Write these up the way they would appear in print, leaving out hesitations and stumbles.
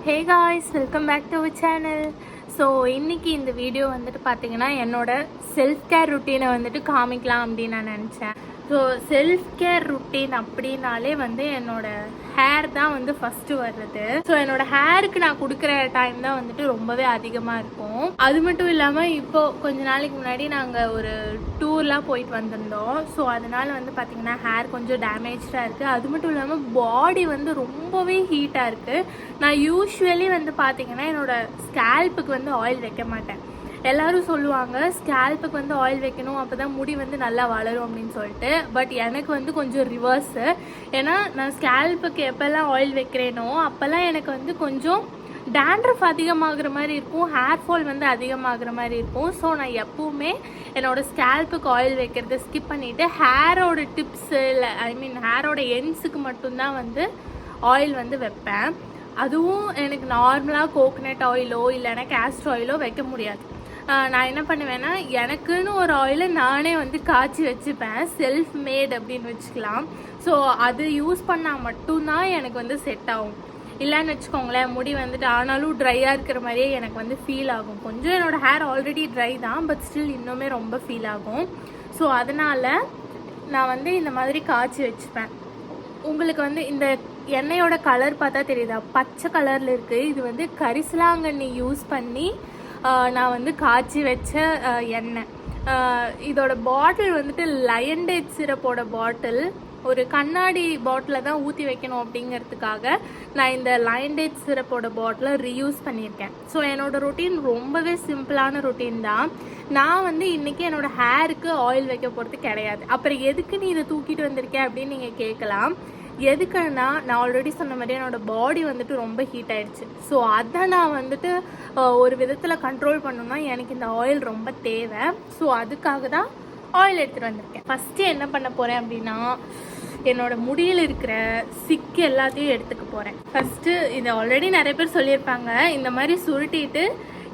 Hey guys, welcome back to our channel. So இன்றைக்கி இந்த video வந்துட்டு பார்த்தீங்கன்னா என்னோடய செல்ஃப் கேர் ருட்டீனை வந்துட்டு காமிக்கலாம் அப்படின்னு நான் நினச்சேன். ஸோ செல்ஃப் கேர் ருட்டீன் அப்படின்னாலே வந்து என்னோடய ஹேர் தான் வந்து ஃபஸ்ட்டு வர்றது. ஸோ என்னோடய ஹேருக்கு நான் கொடுக்குற டைம் தான் வந்துட்டு ரொம்பவே அதிகமாக இருக்கும். அது மட்டும் இல்லாமல் இப்போது கொஞ்ச நாளைக்கு முன்னாடி நாங்கள் ஒரு டூர்லாம் போயிட்டு வந்திருந்தோம். ஸோ அதனால் வந்து பார்த்திங்கன்னா ஹேர் கொஞ்சம் டேமேஜாக இருக்குது. அது மட்டும் இல்லாமல் பாடி வந்து ரொம்பவே ஹீட்டாக இருக்குது. நான் யூஸ்வலி வந்து பார்த்திங்கன்னா என்னோடய ஸ்கேல்ப்புக்கு வந்து ஆயில் வைக்க மாட்டேன். எல்லோரும் சொல்லுவாங்க ஸ்கேல்ப்புக்கு வந்து ஆயில் வைக்கணும், அப்போ தான் முடி வந்து நல்லா வளரும் அப்படின்னு சொல்லிட்டு. பட் எனக்கு வந்து கொஞ்சம் ரிவர்ஸு. ஏன்னா நான் ஸ்கேல்ப்புக்கு எப்போல்லாம் ஆயில் வைக்கிறேனோ அப்போல்லாம் எனக்கு வந்து கொஞ்சம் டேண்ட்ரஃப் அதிகமாகிற மாதிரி இருக்கும், ஹேர் ஃபால் வந்து அதிகமாகிற மாதிரி இருக்கும். ஸோ நான் எப்போவுமே என்னோடய ஸ்கேல்ப்புக்கு ஆயில் வைக்கிறத ஸ்கிப் பண்ணிவிட்டு ஹேரோட டிப்ஸு இல்லை ஹேரோட எண்ட்ஸுக்கு மட்டும்தான் வந்து ஆயில் வந்து வைப்பேன். அதுவும் எனக்கு நார்மலாக கோகனட் ஆயிலோ இல்லைன்னா கேஸ்டர் ஆயிலோ வைக்க முடியாது. நான் என்ன பண்ணுவேன்னா எனக்குன்னு ஒரு ஆயிலை நானே வந்து காய்ச்சி வச்சுப்பேன். செல்ஃப் மேட் அப்படின்னு வச்சுக்கலாம். ஸோ அது யூஸ் பண்ணால் மட்டும்தான் எனக்கு வந்து செட் ஆகும். இல்லைன்னு வச்சுக்கோங்களேன், முடி வந்துட்டு ஆனாலும் ட்ரையாக இருக்கிற மாதிரியே எனக்கு வந்து ஃபீல் ஆகும். கொஞ்சம் என்னோடய ஹேர் ஆல்ரெடி ட்ரை தான், பட் ஸ்டில் இன்னுமே ரொம்ப ஃபீல் ஆகும். ஸோ அதனால் நான் வந்து இந்த மாதிரி காய்ச்சி வச்சுப்பேன். உங்களுக்கு வந்து இந்த எண்ணெயோட கலர் பார்த்தா தெரியுதா, பச்சை கலரில் இருக்குது. இது வந்து கரிசலாங்கண்ணி யூஸ் பண்ணி நான் வந்து காய்ச்சி வச்ச எண்ணெய். இதோட பாட்டில் வந்துட்டு லயன் டேட் சிரப்போட பாட்டில். ஒரு கண்ணாடி பாட்டிலில் தான் ஊற்றி வைக்கணும் அப்படிங்கிறதுக்காக நான் இந்த லயன் டேட் சிரப்போட பாட்டிலை ரீயூஸ் பண்ணியிருக்கேன். ஸோ என்னோடய ரொட்டீன் ரொம்பவே சிம்பிளான ரொட்டீன் தான். நான் வந்து இன்றைக்கி என்னோடய ஹேருக்கு ஆயில் வைக்க போகிறது கிடையாது. அப்புறம் எதுக்கு நீ இதை தூக்கிட்டு வந்திருக்கேன் அப்படின்னு நீங்கள் கேட்கலாம். எதுக்குன்னா நான் ஆல்ரெடி சொன்ன மாதிரி என்னோடய பாடி வந்துட்டு ரொம்ப ஹீட் ஆகிடுச்சு. ஸோ அதை நான் வந்துட்டு ஒரு விதத்தில் கண்ட்ரோல் பண்ணணும்னா எனக்கு இந்த ஆயில் ரொம்ப தேவை. ஸோ அதுக்காக தான் ஆயில் எடுத்துகிட்டு வந்திருக்கேன். ஃபஸ்ட்டு என்ன பண்ண போகிறேன் அப்படின்னா என்னோடய முடியில் இருக்கிற சிக்கு எல்லாத்தையும் எடுத்துக்க போகிறேன். ஃபஸ்ட்டு இதை ஆல்ரெடி நிறைய பேர் சொல்லியிருப்பாங்க, இந்த மாதிரி சுருட்டிட்டு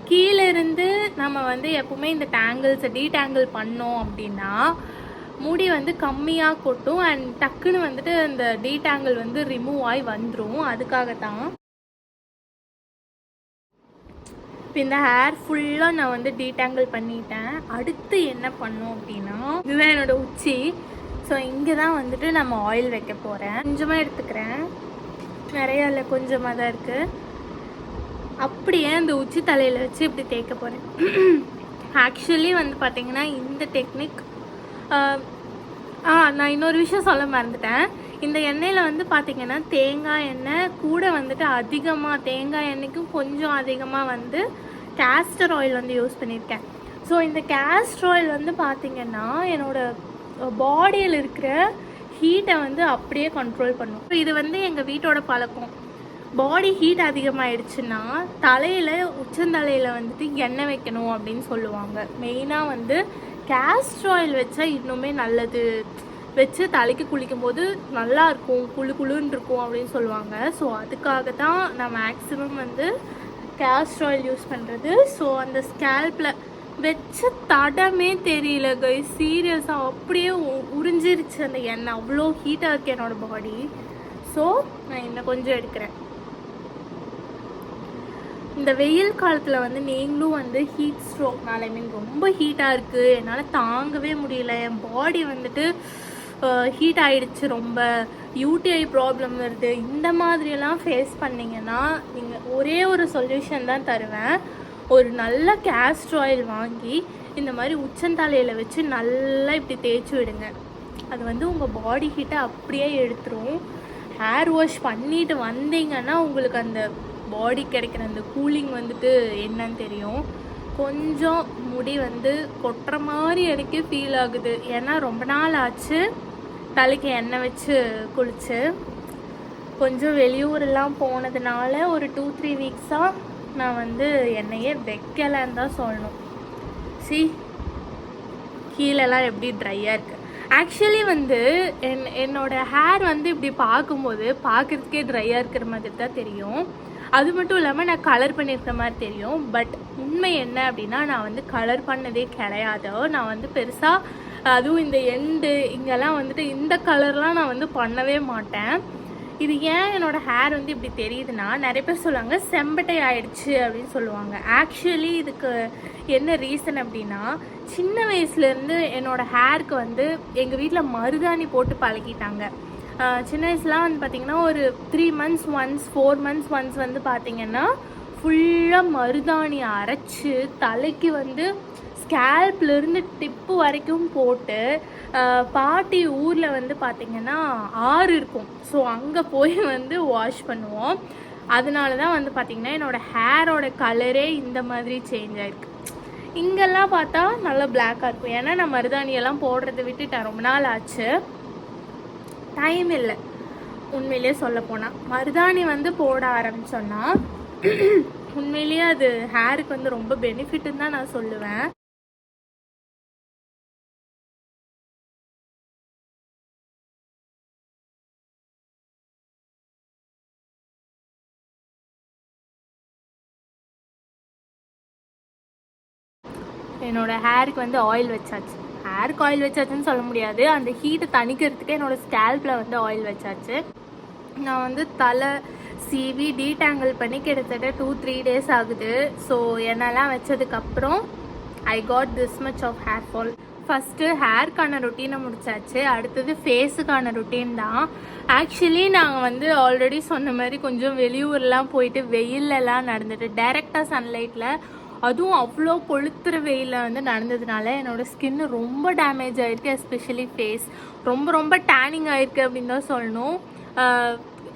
கீழே இருந்து நம்ம வந்து எப்பவுமே இந்த டேங்கிள்ஸை டீடேங்கிள் பண்ணோம் அப்படின்னா முடி வந்து கம்மியாக கொட்டும் அண்ட் டக்குன்னு வந்துட்டு அந்த டீடேங்கிள் வந்து ரிமூவ் ஆகி வந்துடும். அதுக்காக தான் இப்போ இந்த ஹேர் ஃபுல்லாக நான் வந்து டீடேங்கிள் பண்ணிட்டேன். அடுத்து என்ன பண்ணோம் அப்படின்னா இதுதான் என்னோட உச்சி. ஸோ இங்கே தான் வந்துட்டு நம்ம ஆயில் வைக்க போகிறேன். கொஞ்சமாக எடுத்துக்கிறேன், நிறையா இல்லை, கொஞ்சமாக தான் இருக்குது. அப்படியே அந்த உச்சி தலையில் வச்சு இப்படி தேய்க்க போகிறேன். ஆக்சுவலி வந்து பார்த்திங்கன்னா இந்த டெக்னிக் நான் இன்னொரு விஷயம் சொல்ல மறந்துட்டேன். இந்த எண்ணெயில் வந்து பார்த்திங்கன்னா தேங்காய் எண்ணெய் கூட வந்துட்டு அதிகமாக, தேங்காய் எண்ணெய்க்கும் கொஞ்சம் அதிகமாக வந்து கேஸ்டர் ஆயில் வந்து யூஸ் பண்ணியிருக்கேன். ஸோ இந்த கேஸ்டர் ஆயில் வந்து பார்த்திங்கன்னா என்னோடய பாடியில் இருக்கிற ஹீட்டை வந்து அப்படியே கண்ட்ரோல் பண்ணும். இது வந்து எங்கள் வீட்டோட பழக்கம். பாடி ஹீட் அதிகமாகிடுச்சுன்னா தலையில் உச்சந்தலையில் வந்துட்டு எண்ணெய் வைக்கணும் அப்படின்னு சொல்லுவாங்க. மெயினாக வந்து கேஸ்டர் ஆயில் வச்சா இன்னுமே நல்லது, வச்சு தலைக்கு குளிக்கும் போது நல்லாயிருக்கும், குழு குழுன்னு இருக்கும் அப்படின்னு சொல்லுவாங்க. ஸோ அதுக்காக தான் நான் மேக்ஸிமம் வந்து கேஸ்டர் ஆயில் யூஸ் பண்ணுறது. ஸோ அந்த ஸ்கேல்பில் வச்ச தடமே தெரியல கைஸ், சீரியஸாக அப்படியே உறிஞ்சிருச்சு அந்த எண்ணெய். அவ்வளோ ஹீட்டாக இருக்குது என்னோடய பாடி. ஸோ நான் இன்னும் கொஞ்சம் எடுக்கிறேன். இந்த வெயில் காலத்தில் வந்து நீங்களும் வந்து ஹீட் ஸ்ட்ரோக்னால ரொம்ப ஹீட்டாக இருக்குது, என்னால் தாங்கவே முடியல, என் பாடி வந்துட்டு ஹீட் ஆகிடுச்சு, ரொம்ப யூடிஐ ப்ராப்ளம் வருது, இந்த மாதிரியெல்லாம் ஃபேஸ் பண்ணிங்கன்னா நீங்கள் ஒரே ஒரு சொல்யூஷன் தான் தருவேன். ஒரு நல்ல கேஸ்டர் ஆயில் வாங்கி இந்த மாதிரி உச்சந்தலையில் வச்சு நல்லா இப்படி தேய்ச்சி விடுங்க. அது வந்து உங்கள் பாடி ஹீட்டை அப்படியே எடுத்துரும். ஹேர் வாஷ் பண்ணிட்டு வந்தீங்கன்னா உங்களுக்கு அந்த பாடி கிடைக்கிற அந்த கூலிங் வந்துட்டு என்னன்னு தெரியும். கொஞ்சம் முடி வந்து கொட்டுற மாதிரி எனக்கு ஃபீல் ஆகுது. ஏன்னா ரொம்ப நாள் ஆச்சு தலைக்கு எண்ணெய் வச்சு குளிச்சு. கொஞ்சம் வெளியூரெல்லாம் போனதுனால ஒரு 2-3 வீக்ஸாக நான் வந்து எண்ணெயே வைக்கலைன்னு தான் சொல்லணும். கீழெல்லாம் எப்படி ட்ரையாக இருக்குது. ஆக்சுவலி வந்து என்னோடய ஹேர் வந்து இப்படி பார்க்கும்போது பார்க்குறதுக்கே ட்ரையாக இருக்கிற மாதிரி தான் தெரியும். அது மட்டும் இல்லாமல் நான் கலர் பண்ணியிருக்கிற மாதிரி தெரியும். பட் உண்மை என்ன அப்படின்னா நான் வந்து கலர் பண்ணதே கிடையாது. நான் வந்து பெருசாக அதுவும் இந்த எண்டு இங்கெல்லாம் வந்துட்டு இந்த கலர்லாம் நான் வந்து பண்ணவே மாட்டேன். இது ஏன் என்னோடய ஹேர் வந்து இப்படி தெரியுதுன்னா, நிறைய பேர் சொல்லுவாங்க செம்பட்டை ஆயிடுச்சு அப்படின்னு சொல்லுவாங்க. ஆக்சுவலி இதுக்கு என்ன ரீசன் அப்படின்னா, சின்ன வயசுலேருந்து என்னோடய ஹேருக்கு வந்து எங்கள் வீட்டில் மருதாணி போட்டு பழகிட்டாங்க. சின்ன வயசுலாம் வந்து பார்த்திங்கன்னா ஒரு 3 months ஒன்ஸ் 4 months ஒன்ஸ் வந்து பார்த்திங்கன்னா ஃபுல்லாக மருதாணி அரைச்சி தலைக்கு வந்து ஸ்கேல்ப்லேருந்து டிப்பு வரைக்கும் போட்டு பாட்டி ஊரில் வந்து பார்த்திங்கன்னா ஆறு இருக்கும். ஸோ அங்கே போய் வந்து வாஷ் பண்ணுவோம். அதனால தான் வந்து பார்த்திங்கன்னா என்னோடய ஹேரோட கலரே இந்த மாதிரி சேஞ்ச் ஆகிருக்கு. இங்கெல்லாம் பார்த்தா நல்லா பிளாக்காக இருக்கும். ஏன்னா நான் மருதாணியெல்லாம் போடுறதை விட்டுட்டேன், ரொம்ப நாள் ஆச்சு, டைம் இல்லை. உண்மையிலேயே சொல்ல போனால் மருதாணி வந்து போட ஆரம்பிச்சோன்னா உண்மையிலேயே அது ஹேருக்கு வந்து ரொம்ப பெனிஃபிட்டுன்னு தான் நான் சொல்லுவேன். என்னோடய ஹேருக்கு வந்து ஆயில் வச்சாச்சு. ஹேருக்கு ஆயில் வச்சாச்சுன்னு சொல்ல முடியாது, அந்த ஹீட்டை தணிக்கிறதுக்கு என்னோடய ஸ்கேல்பில் வந்து ஆயில் வச்சாச்சு. நான் வந்து தலை சீவி டீடாங்கிள் பண்ணி கிட்டத்தட்ட 2-3 days ஆகுது. ஸோ என்னெல்லாம் வச்சதுக்கப்புறம் I got this much of hair fall. First ஹேர்க்கான ரொட்டீனை முடிச்சாச்சு. அடுத்தது ஃபேஸுக்கான ரொட்டீன் தான். ஆக்சுவலி நாங்கள் வந்து ஆல்ரெடி சொன்ன மாதிரி கொஞ்சம் வெளியூர்லாம் போயிட்டு வெயிலெல்லாம் நடந்துட்டு டைரெக்டாக சன்லைட்டில், அதுவும் அவ்வளோ கொளுத்துற வெயிலில் வந்து நடந்ததுனால என்னோடய ஸ்கின்னு ரொம்ப டேமேஜ் ஆகிருக்கு. எஸ்பெஷலி ஃபேஸ் ரொம்ப டேனிங் ஆகிருக்கு அப்படின்னு தான் சொல்லணும்.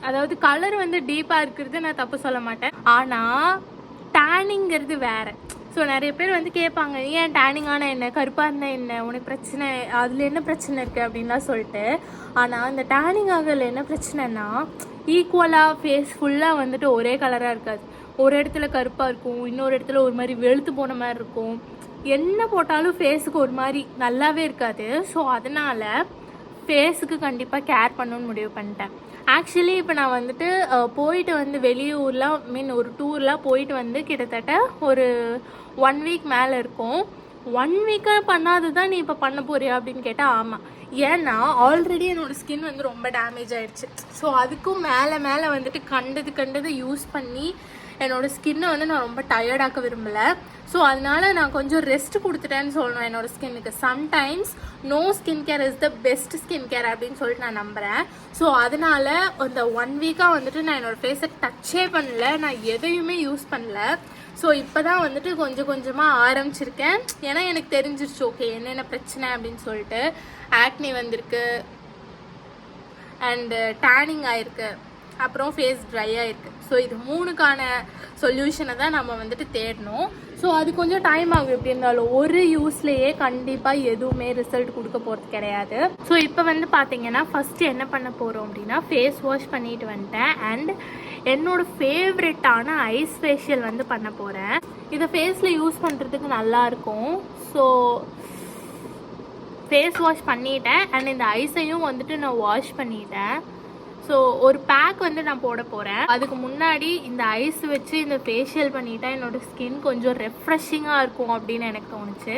அதாவது கலர் வந்து டீப்பாக இருக்கிறது நான் தப்பு சொல்ல மாட்டேன், ஆனால் டேனிங்கிறது வேறு. ஸோ நிறைய பேர் வந்து கேட்பாங்க, ஏன் டேனிங் ஆனால் என்ன, கருப்பாக இருந்தால் என்ன, உனக்கு பிரச்சனை, அதில் என்ன பிரச்சனை இருக்குது அப்படின்லாம் சொல்லிட்டு. ஆனால் அந்த டேனிங் ஆகல என்ன பிரச்சனைனா, ஈக்குவலாக ஃபேஸ் ஃபுல்லாக வந்துட்டு ஒரே கலராக இருக்காது. ஒரு இடத்துல கருப்பாக இருக்கும், இன்னொரு இடத்துல ஒரு மாதிரி வெளுத்து போன மாதிரி இருக்கும். என்ன போட்டாலும் ஃபேஸுக்கு ஒரு மாதிரி நல்லாவே இருக்காது. ஸோ அதனால் ஃபேஸுக்கு கண்டிப்பாக கேர் பண்ணணும்னு முடிவு பண்ணிட்டேன். ஆக்சுவலி இப்போ நான் வந்துட்டு போயிட்டு வந்து வெளியூர்லாம் ஒரு டூர்லாம் போயிட்டு வந்து கிட்டத்தட்ட ஒரு 1 week மேலே இருக்கும். 1 week பண்ணாது தான் நீ இப்போ பண்ண போறியா அப்படின்னு கேட்டால் ஆமாம். ஏன்னா ஆல்ரெடி என்னோடய ஸ்கின் வந்து ரொம்ப டேமேஜ் ஆகிடுச்சு. ஸோ அதுக்கும் மேலே வந்துட்டு கண்டது யூஸ் பண்ணி என்னோடய ஸ்கின்னை வந்து நான் ரொம்ப டயர்டாக்க விரும்பலை. ஸோ அதனால நான் கொஞ்சம் ரெஸ்ட் கொடுத்துட்டேன்னு சொல்லணும் என்னோடய ஸ்கின்னுக்கு. Sometimes no skin care is the best skin care அப்படின்னு சொல்லிட்டு நான் நம்புகிறேன். ஸோ அதனால அந்த 1 week வந்துட்டு நான் என்னோடய ஃபேஸை டச்சே பண்ணல, நான் எதையுமே யூஸ் பண்ணல. ஸோ இப்போ தான் வந்துட்டு கொஞ்சமாக ஆரம்பிச்சிருக்கேன். ஏன்னா எனக்கு தெரிஞ்சிருச்சு ஓகே என்னென்ன பிரச்சனை அப்படின்னு சொல்லிட்டு. ஆக்னி வந்திருக்கு, அண்டு டேனிங் ஆயிருக்கு, அப்புறம் ஃபேஸ் ட்ரை ஆகிருக்கு. ஸோ இது 3க்கான சொல்யூஷனை தான் நம்ம வந்துட்டு தேடணும். ஸோ அது கொஞ்சம் டைம் ஆகும். எப்படி இருந்தாலும் ஒரு யூஸ்லேயே கண்டிப்பாக எதுவுமே ரிசல்ட் கொடுக்க போகிறது கிடையாது. ஸோ இப்போ வந்து பார்த்தீங்கன்னா ஃபஸ்ட்டு என்ன பண்ண போகிறோம் அப்படின்னா, ஃபேஸ் வாஷ் பண்ணிட்டு வந்துட்டேன். அண்ட் என்னோடய ஃபேவரெட்டான ஐஸ் ஃபேஷியல் வந்து பண்ண போகிறேன். இதை ஃபேஸில் யூஸ் பண்ணுறதுக்கு நல்லாயிருக்கும். ஸோ ஃபேஸ் வாஷ் பண்ணிட்டேன். அண்ட் இந்த ஐஸையும் வந்துட்டு நான் வாஷ் பண்ணிட்டேன். ஸோ ஒரு பேக் வந்து நான் போட போகிறேன். அதுக்கு முன்னாடி இந்த ஐஸ் வச்சு இந்த ஃபேஷியல் பண்ணிட்டா என்னோடய ஸ்கின் கொஞ்சம் ரெஃப்ரெஷிங்காக இருக்கும் அப்படின்னு எனக்கு தோணுச்சு.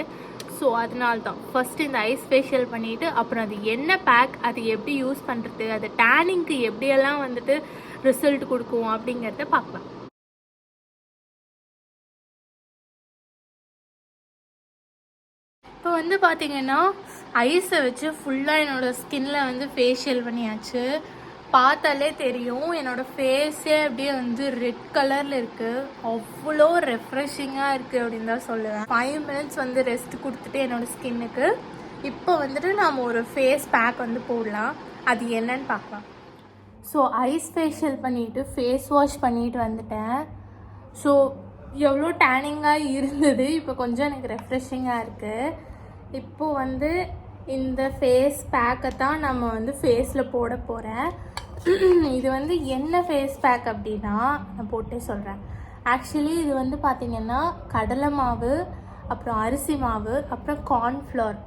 ஸோ அதனால தான் ஃபஸ்ட்டு இந்த ஐஸ் ஃபேஷியல் பண்ணிவிட்டு அப்புறம் அது என்ன பேக், அது எப்படி யூஸ் பண்ணுறது, அது டேனிங்க்கு எப்படியெல்லாம் வந்துட்டு ரிசல்ட் கொடுக்கும் அப்படிங்கிறத பார்க்கலாம். இப்போ வந்து பார்த்திங்கன்னா ஐஸை வச்சு ஃபுல்லாக என்னோடய ஸ்கின்னில் வந்து ஃபேஷியல் பண்ணியாச்சு. பார்த்தாலே தெரியும் என்னோடய ஃபேஸே அப்படியே வந்து ரெட் கலரில் இருக்குது. அவ்வளோ ரெஃப்ரெஷிங்காக இருக்குது அப்படின்னு தான் சொல்லுவேன். 5 minutes வந்து ரெஸ்ட் கொடுத்துட்டு என்னோடய ஸ்கின்னுக்கு இப்போ வந்துட்டு நாம் ஒரு ஃபேஸ் பேக் வந்து போடலாம். அது என்னன்னு பார்க்கலாம். ஸோ ஐஸ் ஃபேஷியல் பண்ணிவிட்டு ஃபேஸ் வாஷ் பண்ணிட்டு வந்துட்டேன். ஸோ எவ்வளோ டேனிங்காக இருந்தது, இப்போ கொஞ்சம் எனக்கு ரெஃப்ரெஷிங்காக இருக்குது. இப்போது வந்து இந்த ஃபேஸ் பேக்கை தான் நம்ம வந்து ஃபேஸில் போட போகிறேன். இது வந்து என்ன ஃபேஸ் பேக் அப்படின்னா நான் போட்டே சொல்கிறேன். ஆக்சுவலி இது வந்து பார்த்திங்கன்னா கடலை மாவு, அப்புறம் அரிசி மாவு, அப்புறம் கார்ன்ஃப்ளவர்.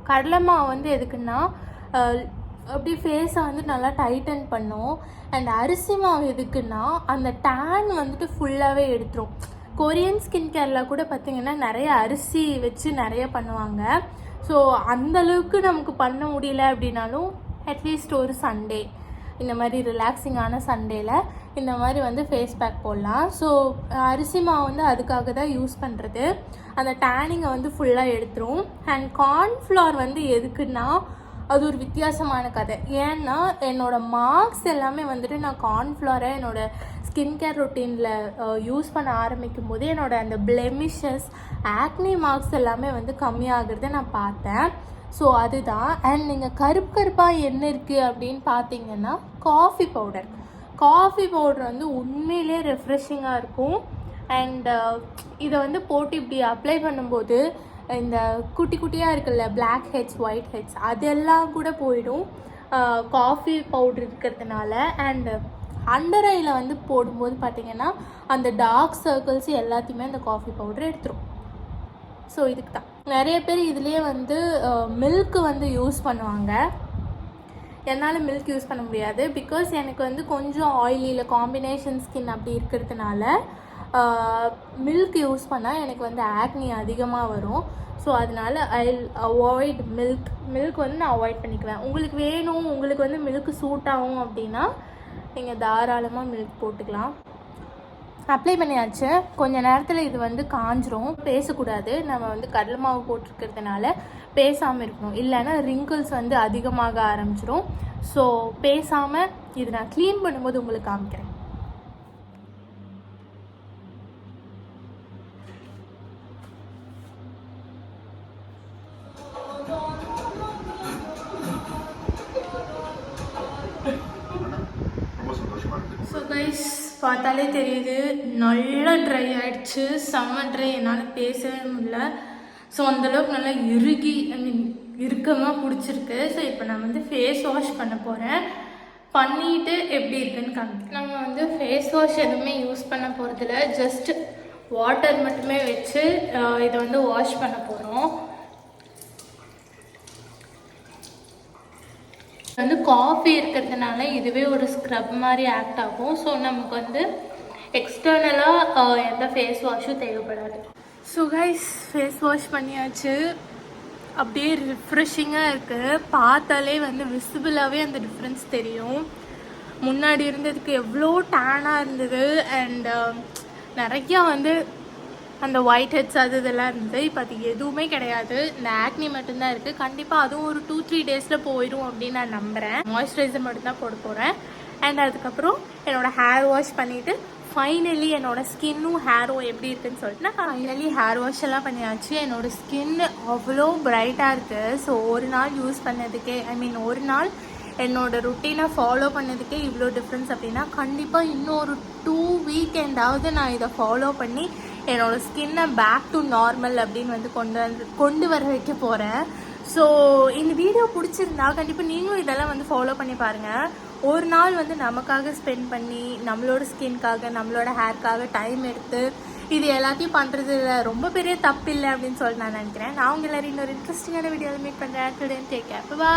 கடலை மாவு வந்து எதுக்குன்னா அப்படி ஃபேஸை வந்து நல்லா டைட்டன் பண்ணும். அண்ட் அரிசி மாவு எதுக்குன்னா அந்த டேன் வந்துட்டு ஃபுல்லாகவே எடுத்துரும். கொரியன் ஸ்கின் கேரில் கூட பார்த்திங்கன்னா நிறைய அரிசி வச்சு நிறைய பண்ணுவாங்க. ஸோ அந்தளவுக்கு நமக்கு பண்ண முடியல அப்படின்னாலும் அட்லீஸ்ட் ஒரு சண்டே இந்த மாதிரி ரிலாக்ஸிங்கான சண்டேயில் இந்த மாதிரி வந்து ஃபேஸ் பேக் போடலாம். ஸோ அரிசி மாவு வந்து அதுக்காக தான் யூஸ் பண்ணுறது. அந்த டேனிங்கை வந்து ஃபுல்லாக எடுத்துரும். அண்ட் கார்ன்ஃப்ளவர் வந்து எதுக்குன்னா அது ஒரு வித்தியாசமான கதை. ஏன்னா என்னோடய மார்க்ஸ் எல்லாமே வந்துட்டு நான் கார்ன்ஃப்ளவரை என்னோடய ஸ்கின் கேர் ரொட்டீனில் யூஸ் பண்ண ஆரம்பிக்கும் போது என்னோடய அந்த பிளெமிஷஸ் ஆக்னி மார்க்ஸ் எல்லாமே வந்து கம்மியாகிறத நான் பார்த்தேன். ஸோ அதுதான். அண்ட் நீங்கள் கருப்பாக என்ன இருக்குது அப்படின்னு பார்த்தீங்கன்னா காஃபி பவுடர் வந்து உண்மையிலே ரெஃப்ரெஷிங்காக இருக்கும். அண்ட் இதை வந்து போட்டு இப்படி அப்ளை பண்ணும்போது இந்த குட்டி குட்டியாக இருக்குல்ல பிளாக் ஹெட்ஸ் ஒயிட் ஹெட்ஸ் அதெல்லாம் கூட போயிடும் காஃபி பவுட்ரு இருக்கிறதுனால. அண்டு அண்டர் ஐயில் வந்து போடும்போது பார்த்திங்கன்னா அந்த டார்க் சர்க்கிள்ஸ் எல்லாத்தையுமே அந்த காஃபி பவுட்ரு எடுத்துரும். ஸோ இதுக்கு தான் நிறைய பேர் இதுலேயே வந்து மில்க்கு வந்து யூஸ் பண்ணுவாங்க. என்னால் மில்க் யூஸ் பண்ண முடியாது. பிகாஸ் எனக்கு வந்து கொஞ்சம் ஆயிலியில் காம்பினேஷன் ஸ்கின் அப்படி இருக்கிறதுனால மில்க் யூஸ் பண்ணால் எனக்கு வந்து ஆக்னி அதிகமாக வரும். ஸோ அதனால் அவாய்ட் மில்க் வந்து நான் அவாய்ட் பண்ணிக்குவேன். உங்களுக்கு வேணும், உங்களுக்கு வந்து மில்க் சூட் ஆகும் அப்படின்னா நீங்கள் தாராளமாக மில்க் போட்டுக்கலாம். அப்ளை பண்ணியாச்சு. கொஞ்சம் நேரத்தில் இது வந்து காஞ்சிரும். பேசக்கூடாது, நம்ம வந்து கடலை மாவு போட்டிருக்கிறதுனால பேசாமல் இருக்கணும், இல்லைன்னா ரிங்கிள்ஸ் வந்து அதிகமாக ஆரம்பிச்சிடும். ஸோ பேசாமல் இது நான் க்ளீன் பண்ணும்போது உங்களுக்கு காமிக்கிறேன். ஸோ கைஸ் பார்த்தாலே தெரியுது நல்லா ட்ரை ஆகிடுச்சு. செம்ம ட்ரை, என்னால் பேசவே முடியல. ஸோ அந்தளவுக்கு நல்லா இறுக்கமாக பிடிச்சிருக்கு. ஸோ இப்போ நான் வந்து ஃபேஸ் வாஷ் பண்ண போகிறேன். பண்ணிவிட்டு எப்படி இருக்குன்னு காமிக்கிறேன். நம்ம வந்து ஃபேஸ் வாஷ் எதுவுமே யூஸ் பண்ண போகிறதில்ல, ஜஸ்ட் வாட்டர் மட்டுமே வச்சு இதை வந்து வாஷ் பண்ண போகிறோம். வந்து காஃபி இருக்கிறதுனால இதுவே ஒரு ஸ்க்ரப் மாதிரி ஆக்ட் ஆகும். ஸோ நமக்கு வந்து எக்ஸ்டர்னலாக எந்த ஃபேஸ் வாஷும் தேவைப்படாது. ஸோ கைஸ் ஃபேஸ் வாஷ் பண்ணியாச்சு. அப்படியே ரிஃப்ரெஷிங்காக இருக்குது. பார்த்தாலே வந்து விசிபிளாகவே அந்த டிஃப்ரென்ஸ் தெரியும். முன்னாடி இருந்ததுக்கு எவ்வளோ டேனாக இருந்தது. அண்ட் நிறையா வந்து அந்த ஒயிட் ஹெட்ஸ் இதெல்லாம் இருந்தது. இப்போ அது எதுவுமே கிடையாது. இந்த ஆக்னி மட்டும்தான் இருக்குது. கண்டிப்பாக அதுவும் ஒரு 2-3 டேஸில் போயிடும் அப்படின்னு நான் நம்புகிறேன். மாய்ஸ்சரைசர் மட்டும்தான் போட போகிறேன். அண்ட் அதுக்கப்புறம் என்னோடய ஹேர் வாஷ் பண்ணிவிட்டு ஃபைனலி என்னோடய ஸ்கின்னும் ஹேரும் எப்படி இருக்குதுன்னு சொல்லிட்டு நான் ஃபைனலி ஹேர் வாஷ் எல்லாம் பண்ணியாச்சு. என்னோடய ஸ்கின் அவ்வளோ பிரைட்டாக இருக்குது. ஸோ ஒரு நாள் யூஸ் பண்ணதுக்கே ஒரு நாள் என்னோடய ருட்டீனை ஃபாலோ பண்ணதுக்கே இவ்வளோ டிஃப்ரென்ஸ் அப்படின்னா கண்டிப்பாக இன்னும் ஒரு 2 வீக்கெண்டாவது நான் இதை ஃபாலோ பண்ணி என்னோடய ஸ்கின்னை பேக் டு நார்மல் அப்படின்னு வந்து கொண்டு வர வைக்க போகிறேன். ஸோ இந்த வீடியோ பிடிச்சிருந்தா கண்டிப்பாக நீங்களும் இதெல்லாம் வந்து ஃபாலோ பண்ணி பாருங்கள். ஒரு நாள் வந்து நமக்காக ஸ்பெண்ட் பண்ணி நம்மளோட ஸ்கின்காக நம்மளோட ஹேர்க்காக டைம் எடுத்து இது எல்லாத்தையும் பண்ணுறதுல ரொம்ப பெரிய தப்பு இல்லை அப்படின்னு சொல்லி நான் நினைக்கிறேன். நான் உங்க எல்லாரும் இன்னொரு இன்ட்ரெஸ்டிங்கான வீடியோவில் மீட் பண்ணுறேன். Today take care, by.